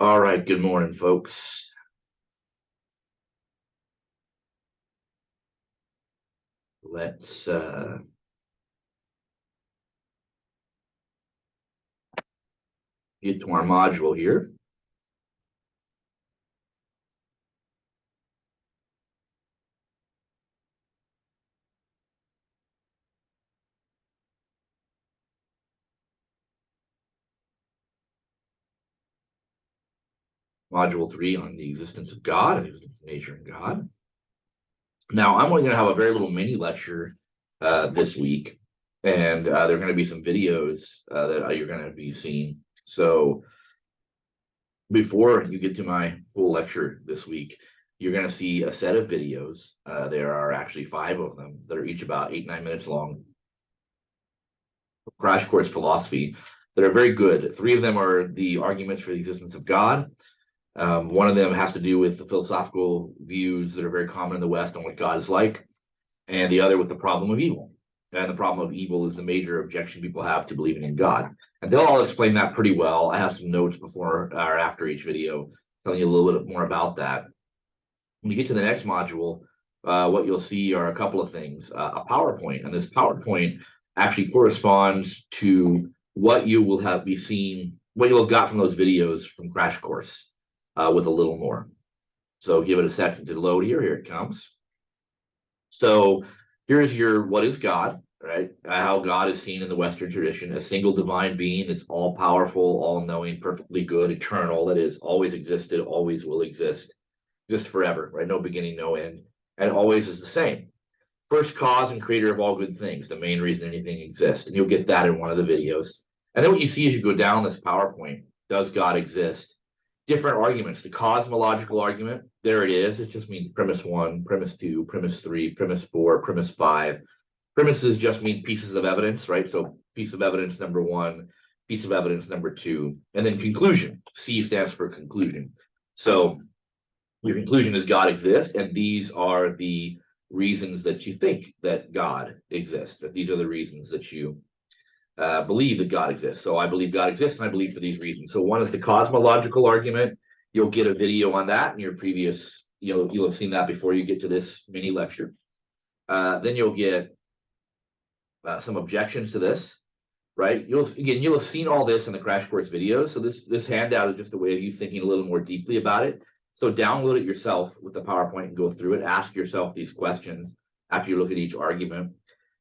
All right, good morning, folks. Let's get to our module here. Module 3 on the existence of God and the existence of nature and God. Now, I'm only going to have a very little mini lecture this week, and there are going to be some videos that you're going to be seeing. So before you get to my full lecture this week, you're going to see a set of videos. There are actually 5 of them that are each about 8-9 minutes long. Crash Course Philosophy that are very good. 3 of them are the arguments for the existence of God. One of them has to do with the philosophical views that are very common in the West on what God is like, and the other with the problem of evil. And the problem of evil is the major objection people have to believing in God. And they'll all explain that pretty well. I have some notes before or after each video telling you a little bit more about that. When you get to the next module, what you'll see are a couple of things. A PowerPoint, and this PowerPoint actually corresponds to what you will have be seen, what you'll have got from those videos from Crash Course. With a little more. So give it a second to load here. Here it comes. So here's your what is God, right? How God is seen in the Western tradition, a single divine being that's all powerful, all knowing, perfectly good, eternal, that is always existed, always will exist forever, right? No beginning, no end, and always is the same. First cause and creator of all good things, the main reason anything exists. And you'll get that in one of the videos. And then what you see as you go down this PowerPoint, does God exist? Different arguments. The cosmological argument, there it is. It just means premise 1, premise 2, premise 3, premise 4, premise 5. Premises just mean pieces of evidence, right? So piece of evidence number 1, piece of evidence number 2, and then conclusion. C stands for conclusion. So your conclusion is God exists, and these are the reasons that you think that God exists. That these are the reasons that you believe that God exists. So I believe God exists, and I believe for these reasons. So one is the cosmological argument. You'll get a video on that in your previous, you'll have seen that before you get to this mini lecture. Then you'll get some objections to this, right? You'll have seen all this in the Crash Course videos. So this handout is just a way of you thinking a little more deeply about it. So download it yourself with the PowerPoint and go through it. Ask yourself these questions after you look at each argument.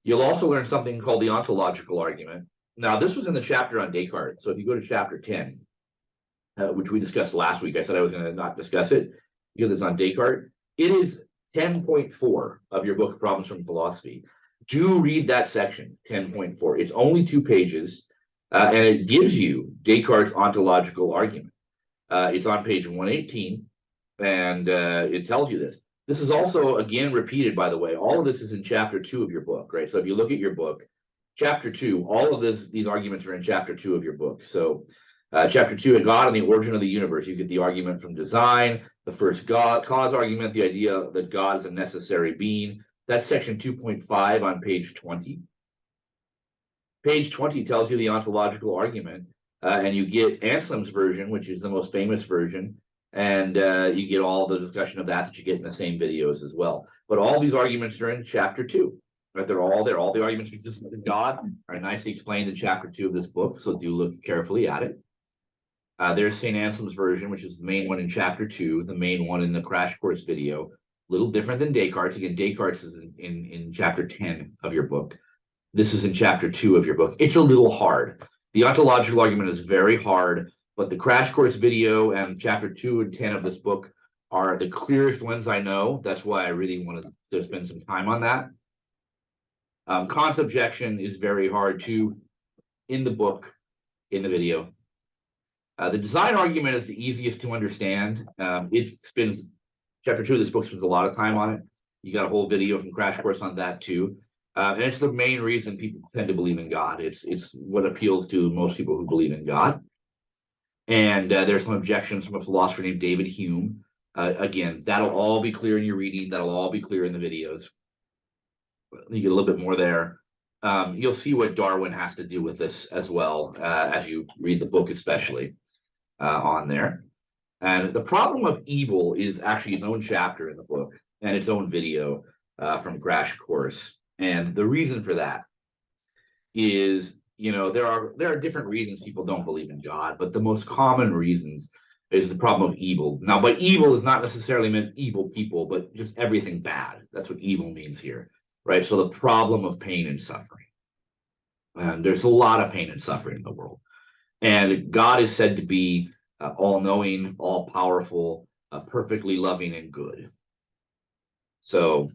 You'll also learn something called the ontological argument. Now, this was in the chapter on Descartes. So if you go to chapter 10, which we discussed last week, I said I was going to not discuss it because it's on Descartes. It is 10.4 of your book, Problems from Philosophy. Do read that section, 10.4. It's only 2 pages, and it gives you Descartes' ontological argument. It's on page 118, and it tells you this. This is also, again, repeated, by the way. All of this is in chapter 2 of your book, right? So if you look at your book, chapter 2, all of these arguments are in chapter 2 of your book. So chapter 2, God and the origin of the universe. You get the argument from design, the first cause argument, the idea that God is a necessary being. That's section 2.5 on page 20. Page 20 tells you the ontological argument, and you get Anselm's version, which is the most famous version. And you get all the discussion of that you get in the same videos as well. But all these arguments are in chapter 2, right? They're all there. All the arguments for existence of God are nicely explained in chapter 2 of this book, so do look carefully at it. There's St. Anselm's version, which is the main one in chapter 2, the main one in the Crash Course video. A little different than Descartes. Again, Descartes is in chapter 10 of your book. This is in chapter 2 of your book. It's a little hard. The ontological argument is very hard. But the Crash Course video and chapter 2 and 10 of this book are the clearest ones I know. That's why I really wanted to spend some time on that. Kant's objection is very hard too in the book, in the video. The design argument is the easiest to understand. It spends, chapter 2 of this book spends a lot of time on it. You got a whole video from Crash Course on that too. And it's the main reason people tend to believe in God. It's what appeals to most people who believe in God. And there's some objections from a philosopher named David Hume. Again, that'll all be clear in your reading. That'll all be clear in the videos. You get a little bit more there. You'll see what Darwin has to do with this as well as you read the book, especially on there. And the problem of evil is actually its own chapter in the book and its own video from Crash Course. And the reason for that is, there are different reasons people don't believe in God, but the most common reasons is the problem of evil. Now, by evil is not necessarily meant evil people, but just everything bad. That's what evil means here, right? So the problem of pain and suffering. And there's a lot of pain and suffering in the world. And God is said to be all-knowing, all-powerful, perfectly loving and good. So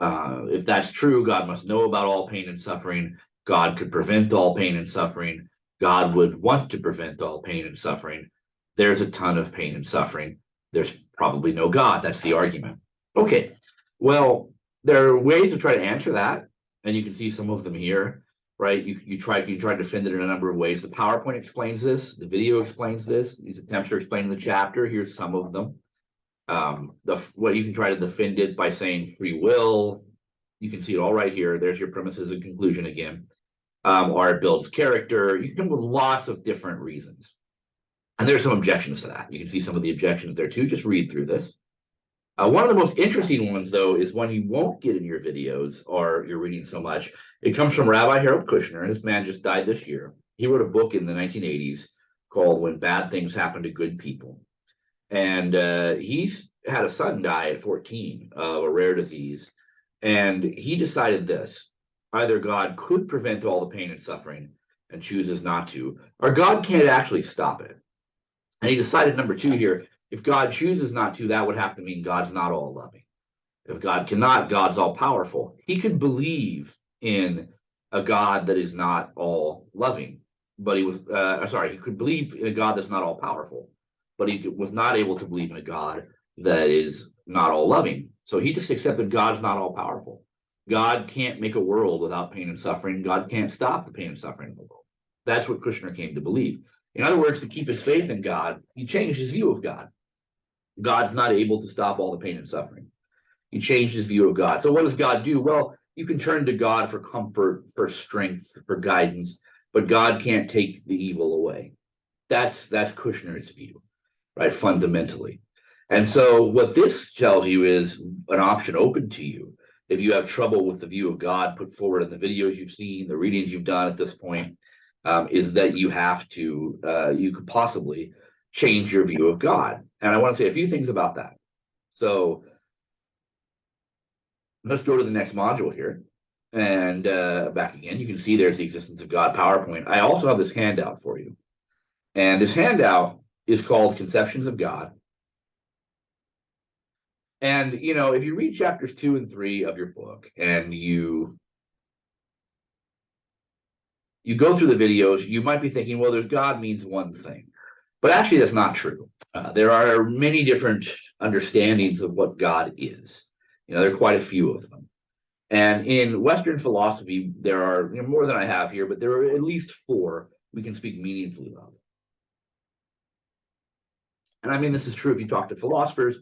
if that's true, God must know about all pain and suffering. God could prevent all pain and suffering. God would want to prevent all pain and suffering. There's a ton of pain and suffering. There's probably no God. That's the argument. Okay, well, there are ways to try to answer that, and you can see some of them here, right? You try to defend it in a number of ways. The PowerPoint explains this. The video explains this. These attempts are explained in the chapter. Here's some of them. What you can try to defend it by saying free will. You can see it all right here. There's your premises and conclusion again. Or it builds character. You can come with lots of different reasons. And there's some objections to that. You can see some of the objections there too. Just read through this. One of the most interesting ones, though, is one you won't get in your videos or you're reading so much. It comes from Rabbi Harold Kushner. This man just died this year. He wrote a book in the 1980s called When Bad Things Happen to Good People. And he's had a son die at 14 of a rare disease. And he decided this: either God could prevent all the pain and suffering and chooses not to, or God can't actually stop it. And he decided, number two here, if God chooses not to, that would have to mean God's not all loving. If God cannot, God's all powerful. He could believe in a God that is not all loving, but he could believe in a God that's not all powerful, but he was not able to believe in a God that is not all loving. So he just accepted God's not all powerful. God can't make a world without pain and suffering. God can't stop the pain and suffering in the world. That's what Kushner came to believe. In other words, to keep his faith in God, he changed his view of God. God's not able to stop all the pain and suffering. He changed his view of God. So what does God do? Well, you can turn to God for comfort, for strength, for guidance, but God can't take the evil away. That's Kushner's view, right? Fundamentally. And so what this tells you is an option open to you. If you have trouble with the view of God put forward in the videos you've seen, the readings you've done at this point, is that you could possibly change your view of God. And I want to say a few things about that. So let's go to the next module here. And back again, you can see there's the existence of God PowerPoint. I also have this handout for you. And this handout is called Conceptions of God. And, if you read chapters 2 and 3 of your book and you go through the videos, you might be thinking, well, there's God means one thing. But actually, that's not true. There are many different understandings of what God is. There are quite a few of them. And in Western philosophy, there are more than I have here, but there are at least 4 we can speak meaningfully of. And I mean, this is true if you talk to philosophers.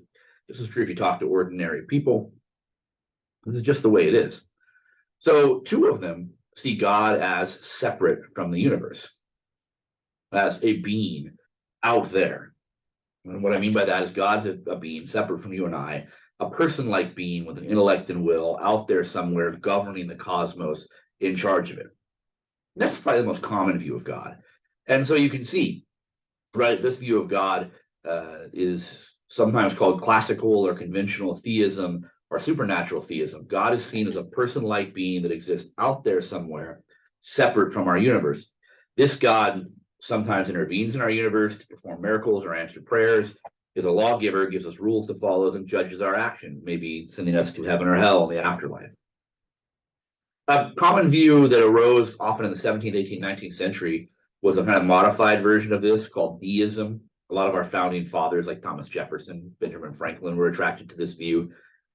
This is true if you talk to ordinary people. This is just the way it is. So 2 of them see God as separate from the universe, as a being out there. And what I mean by that is God's a being separate from you and I, a person-like being with an intellect and will out there somewhere governing the cosmos, in charge of it. That's probably the most common view of God. And so you can see, right, this view of God is sometimes called classical or conventional theism or supernatural theism. God is seen as a person-like being that exists out there somewhere, separate from our universe. This God sometimes intervenes in our universe to perform miracles or answer prayers, is a lawgiver, gives us rules to follow, and judges our actions, maybe sending us to heaven or hell in the afterlife. A common view that arose often in the 17th, 18th, 19th century was a kind of modified version of this called deism. A lot of our founding fathers, like Thomas Jefferson, Benjamin Franklin, were attracted to this view.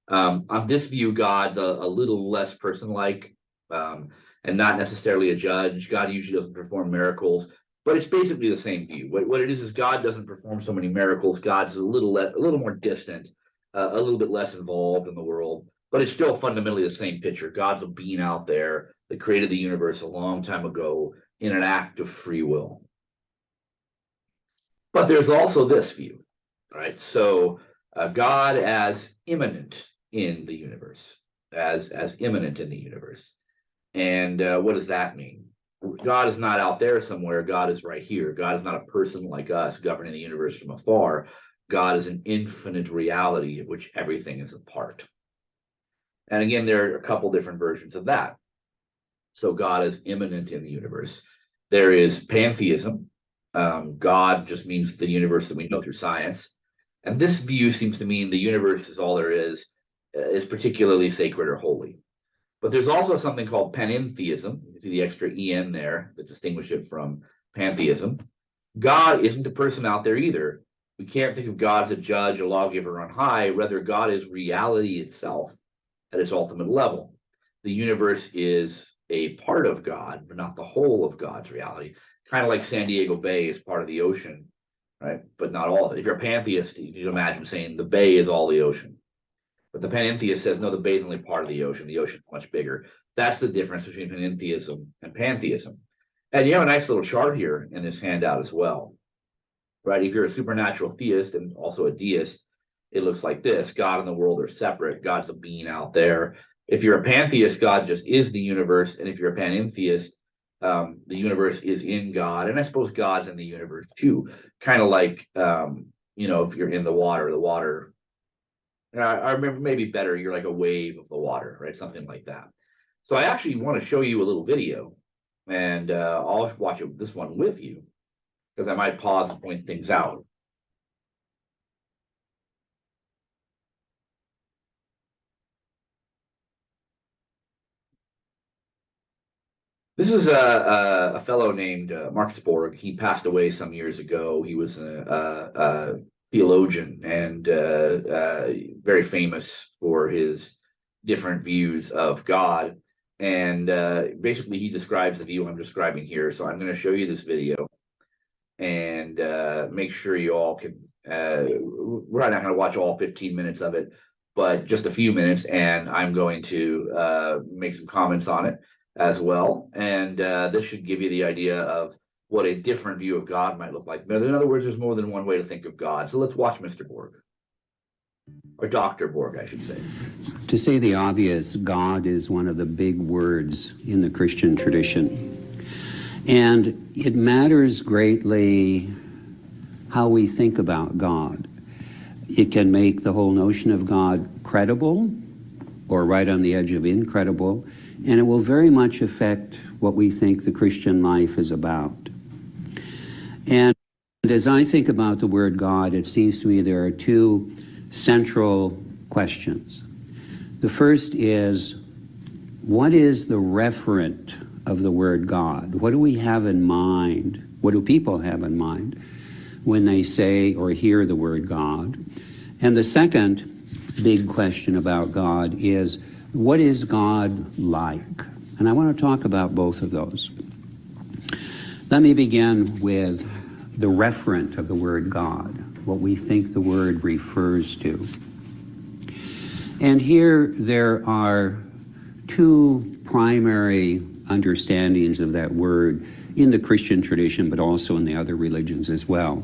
On this view, God, a little less person-like, and not necessarily a judge. God usually doesn't perform miracles, but it's basically the same view. What it is God doesn't perform so many miracles. God's a little more distant, a little bit less involved in the world, but it's still fundamentally the same picture. God's a being out there that created the universe a long time ago in an act of free will. But there's also this view, right? So God as immanent in the universe, as immanent in the universe. And what does that mean? God is not out there somewhere. God is right here. God is not a person like us governing the universe from afar. God is an infinite reality of which everything is a part. And again, there are a couple different versions of that. So God is immanent in the universe. There is pantheism. God just means the universe that we know through science. And this view seems to mean the universe is all there is particularly sacred or holy. But there's also something called panentheism. You see the extra en there that distinguish it from pantheism. God isn't a person out there either. We can't think of God as a judge, a lawgiver on high. Rather, God is reality itself at its ultimate level. The universe is a part of God, but not the whole of God's reality. Kind of like San Diego Bay is part of the ocean, right? But not all of it. If you're a pantheist, you can imagine saying the bay is all the ocean. But the panentheist says, no, the bay is only part of the ocean. The ocean is much bigger. That's the difference between panentheism and pantheism. And you have a nice little chart here in this handout as well, right? If you're a supernatural theist and also a deist, it looks like this. God and the world are separate. God's a being out there. If you're a pantheist, God just is the universe. And if you're a panentheist, the universe is in God. And I suppose God's in the universe too. Kind of like, if you're in the water, I remember maybe better, you're like a wave of the water, right? Something like that. So I actually want to show you a little video, and I'll watch this one with you because I might pause and point things out. This is a fellow named Marcus Borg. He passed away some years ago. He was a theologian and very famous for his different views of God. And basically, he describes the view I'm describing here. So I'm going to show you this video and make sure you all can. We're not going to watch all 15 minutes of it, but just a few minutes. And I'm going to make some comments on it as well. And this should give you the idea of what a different view of God might look like. But in other words, there's more than one way to think of God. So let's watch Mr. Borg. Or Dr. Borg, I should say. To say the obvious, God is one of the big words in the Christian tradition. And it matters greatly how we think about God. It can make the whole notion of God credible or right on the edge of incredible, and it will very much affect what we think the Christian life is about. And as I think about the word God, it seems to me there are two central questions. The first is, what is the referent of the word God? What do we have in mind? What do people have in mind when they say or hear the word God? And the second big question about God is, what is God like? And I want to talk about both of those. Let me begin with the referent of the word God, what we think the word refers to. And here there are two primary understandings of that word in the Christian tradition, but also in the other religions as well.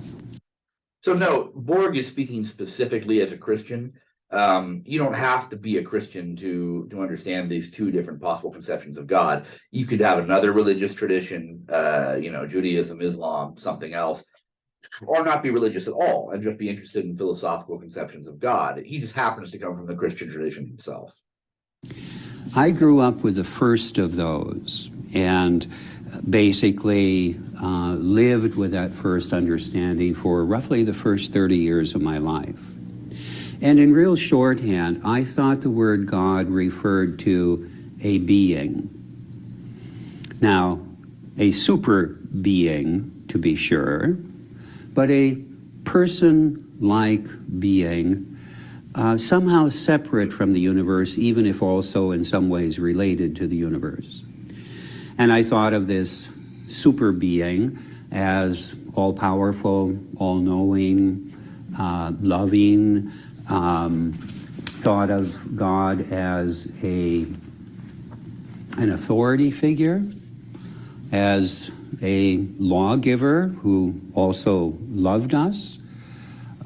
So no, Borg is speaking specifically as a Christian. You don't have to be a Christian to understand these two different possible conceptions of God. You could have another religious tradition, Judaism, Islam, something else, or not be religious at all and just be interested in philosophical conceptions of God. He just happens to come from the Christian tradition himself. I grew up with the first of those and basically lived with that first understanding for roughly the first 30 years of my life. And in real shorthand, I thought the word God referred to a being. Now, a super being, to be sure, but a person-like being, somehow separate from the universe, even if also in some ways related to the universe. And I thought of this super being as all-powerful, all-knowing, loving, thought of God as an authority figure, as a lawgiver who also loved us,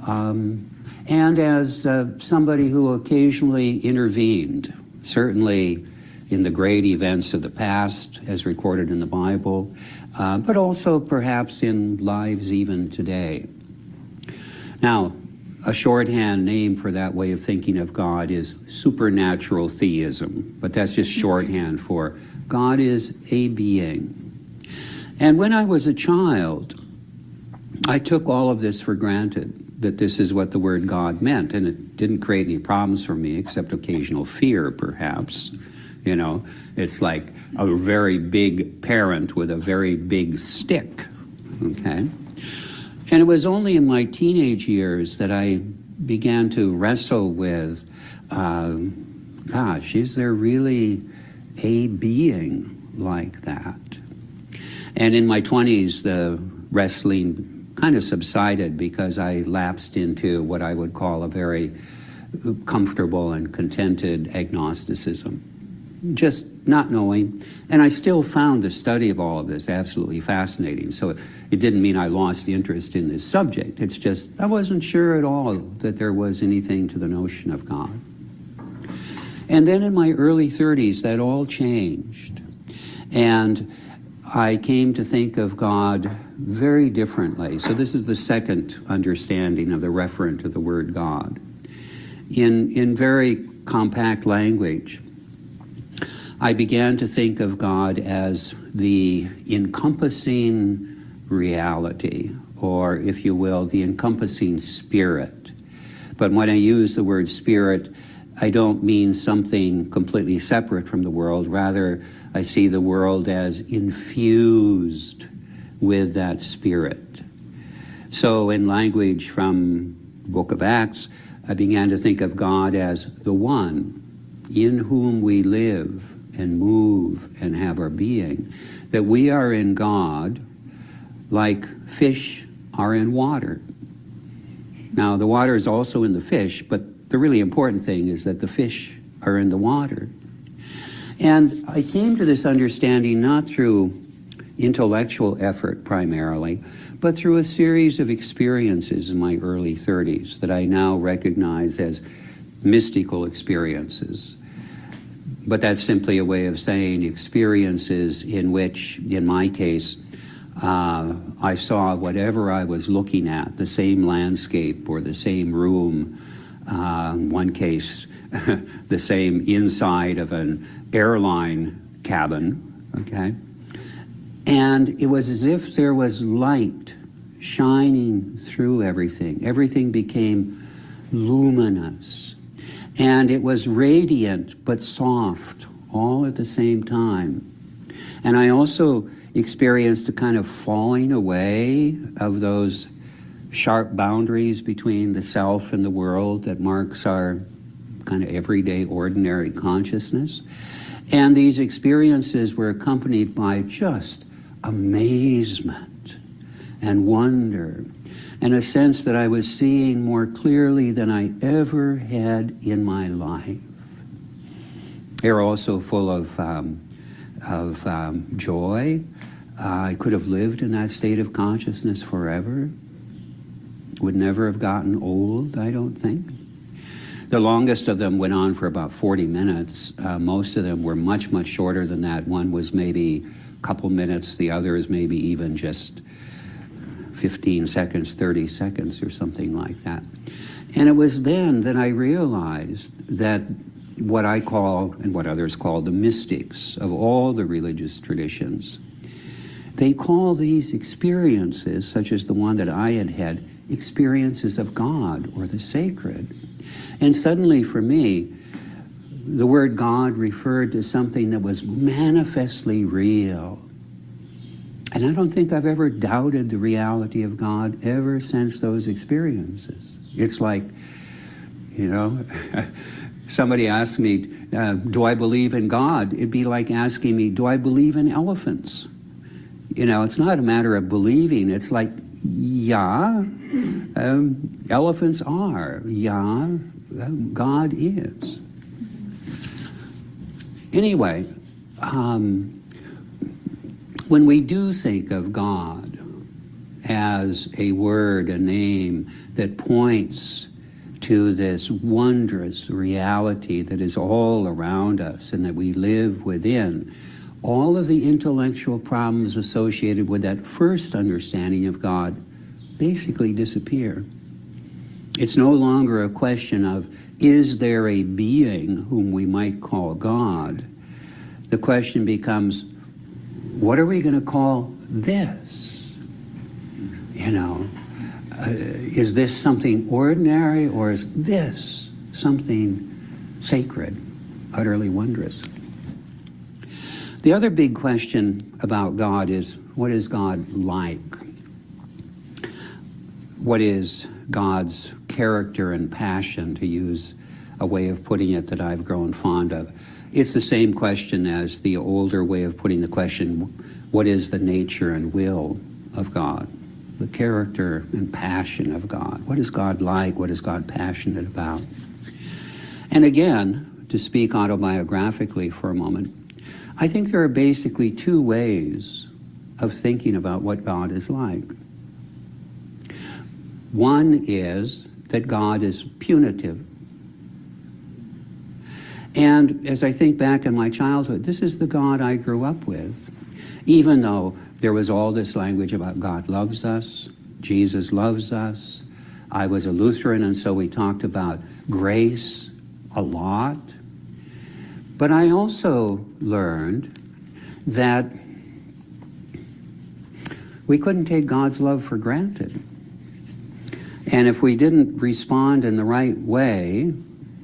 and as somebody who occasionally intervened, certainly in the great events of the past as recorded in the Bible, but also perhaps in lives even today. Now, a shorthand name for that way of thinking of God is supernatural theism, but that's just shorthand for God is a being. And when I was a child, I took all of this for granted, that this is what the word God meant, and it didn't create any problems for me except occasional fear, perhaps. You know, it's like a very big parent with a very big stick, okay? And it was only in my teenage years that I began to wrestle with, gosh, is there really a being like that? And in my 20s, the wrestling kind of subsided because I lapsed into what I would call a very comfortable and contented agnosticism, just not knowing. And I still found the study of all of this absolutely fascinating. So it didn't mean I lost interest in this subject. It's just I wasn't sure at all that there was anything to the notion of God. And then in my early 30s, that all changed. And I came to think of God very differently. So this is the second understanding of the referent to the word God. In very compact language, I began to think of God as the encompassing reality, or if you will, the encompassing spirit. But when I use the word spirit, I don't mean something completely separate from the world. Rather, I see the world as infused with that spirit. So in language from the book of Acts, I began to think of God as the one in whom we live and move and have our being, that we are in God like fish are in water. Now, the water is also in the fish, but the really important thing is that the fish are in the water. And I came to this understanding not through intellectual effort primarily, but through a series of experiences in my early 30s that I now recognize as mystical experiences. But that's simply a way of saying experiences in which, in my case, I saw whatever I was looking at, the same landscape or the same room, in one case, the same inside of an airline cabin, okay? And it was as if there was light shining through everything. Everything became luminous. And it was radiant but soft all at the same time. And I also experienced a kind of falling away of those sharp boundaries between the self and the world that marks our kind of everyday, ordinary consciousness. And these experiences were accompanied by just amazement and wonder and a sense that I was seeing more clearly than I ever had in my life. They were also full of joy. I could have lived in that state of consciousness forever. Would never have gotten old, I don't think. The longest of them went on for about 40 minutes. Most of them were much, much shorter than that. One was maybe a couple minutes. The other is maybe even just 15 seconds, 30 seconds or something like that. And it was then that I realized that what I call, and what others call, the mystics of all the religious traditions, they call these experiences, such as the one that I had had, experiences of God or the sacred. And suddenly for me, the word God referred to something that was manifestly real. And I don't think I've ever doubted the reality of God ever since those experiences. It's like, you know, somebody asked me, do I believe in God? It'd be like asking me, do I believe in elephants? You know, it's not a matter of believing. It's like, yeah, elephants are. Yeah, God is. Anyway, When we do think of God as a word, a name that points to this wondrous reality that is all around us and that we live within, all of the intellectual problems associated with that first understanding of God basically disappear. It's no longer a question of, is there a being whom we might call God? The question becomes, what are we going to call this? You know, is this something ordinary, or is this something sacred, utterly wondrous? The other big question about God is, what is God like? What is God's character and passion, to use a way of putting it that I've grown fond of? It's the same question as the older way of putting the question, what is the nature and will of God? The character and passion of God. What is God like? What is God passionate about? And again, to speak autobiographically for a moment, I think there are basically two ways of thinking about what God is like. One is that God is punitive. And as I think back in my childhood, this is the God I grew up with. Even though there was all this language about God loves us, Jesus loves us. I was a Lutheran, and so we talked about grace a lot. But I also learned that we couldn't take God's love for granted. And if we didn't respond in the right way,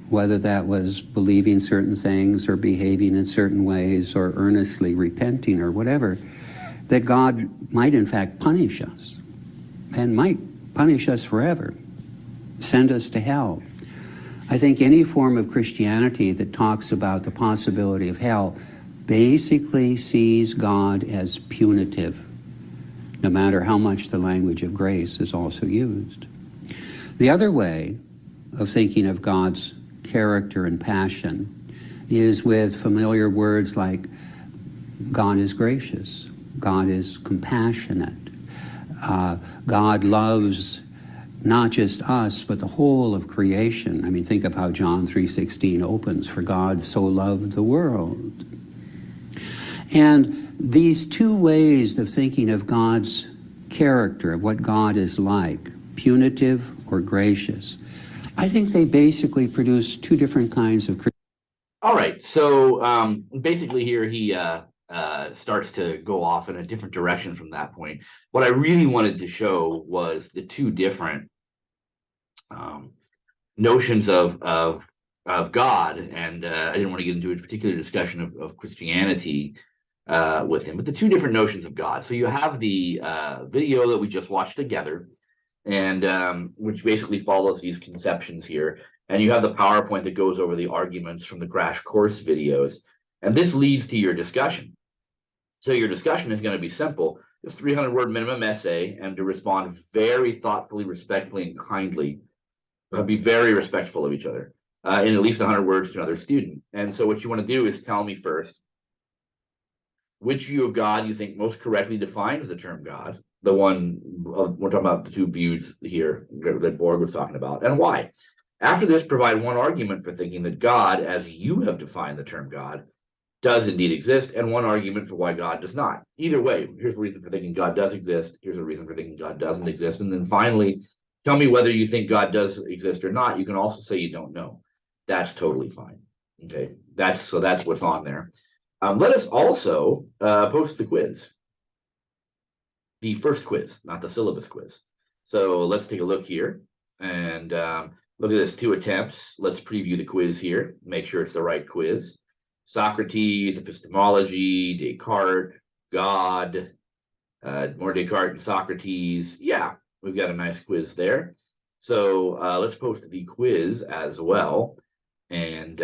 whether that was believing certain things or behaving in certain ways or earnestly repenting or whatever, that God might in fact punish us, and might punish us forever, send us to hell. I think any form of Christianity that talks about the possibility of hell basically sees God as punitive, no matter how much the language of grace is also used. The other way of thinking of God's character and passion is with familiar words like God is gracious, God is compassionate, God loves not just us, but the whole of creation. I mean, think of how John 3:16 opens, for God so loved the world. And these two ways of thinking of God's character, of what God is like, punitive or gracious, I think they basically produce two different kinds of. All right, so basically here he starts to go off in a different direction from that point. What I really wanted to show was the two different notions of God, and I didn't want to get into a particular discussion of Christianity with him, but the two different notions of God. So you have the video that we just watched together, and which basically follows these conceptions here, and you have the PowerPoint that goes over the arguments from the crash course videos, and this leads to your discussion. So your discussion is going to be simple, just 300-word minimum essay, and to respond very thoughtfully, respectfully, and kindly. Be very respectful of each other in at least 100 words to another student. And so what you want to do is tell me first which view of God you think most correctly defines the term God, the one we're talking about, the two views here that Borg was talking about, and why. After this, provide one argument for thinking that God, as you have defined the term God, does indeed exist, and one argument for why God does not. Either way, here's a reason for thinking God does exist, here's a reason for thinking God doesn't exist, and then finally, tell me whether you think God does exist or not. You can also say you don't know. That's totally fine. Okay, that's what's on there. Let us also post the quiz, the first quiz, not the syllabus quiz. So let's take a look here and look at this, 2 attempts. Let's preview the quiz here, make sure it's the right quiz. Socrates, epistemology, Descartes, God, more Descartes and Socrates. Yeah, we've got a nice quiz there. So let's post the quiz as well, and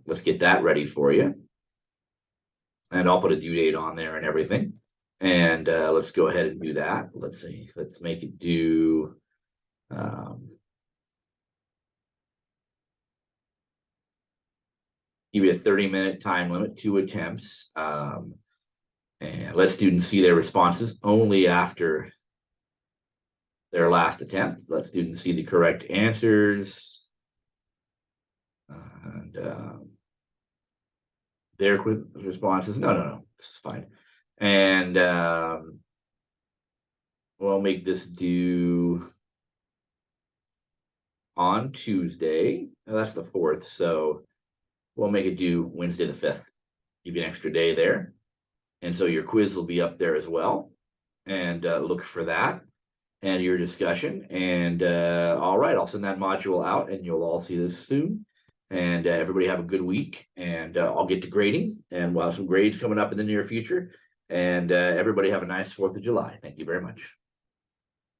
let's get that ready for you. And I'll put a due date on there and everything. And let's go ahead and do that. Let's see, let's make it due. Give you a 30-minute time limit, 2 attempts. And let students see their responses only after their last attempt. Let students see the correct answers. And their quick responses. No, this is fine. And we'll make this due on Tuesday. That's the 4th, so we'll make it due Wednesday the 5th. Give you an extra day there. And so your quiz will be up there as well. And look for that and your discussion. And all right, I'll send that module out and you'll all see this soon. And everybody have a good week. And I'll get to grading, and we'll have some grades coming up in the near future. And everybody have a nice 4th of July. Thank you very much.